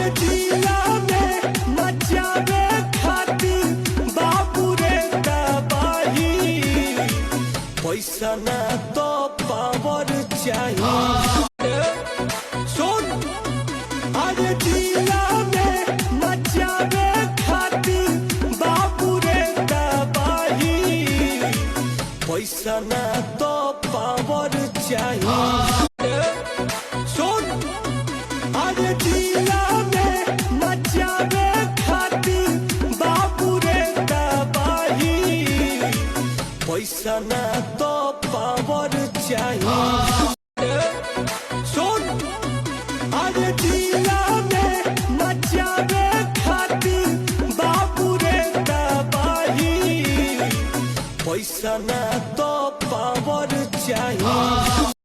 अरे जिला में मचावे खातिर बाबू रे तबाही, पैसा ना तो पावर चाहिए। सुन, अरे जिला में मचावे खातिर बाबू रे तबाही, पैसा ना तो पावर चाहिए। सुन, अरे जिला में मचावे खातिर बाबू रे तबाही, पैसा ना तो पावर चाहिए। सुन, अरे जिला में मचावे खातिर बाबू रे तबाही, पैसा ना तो पावर चाहिए।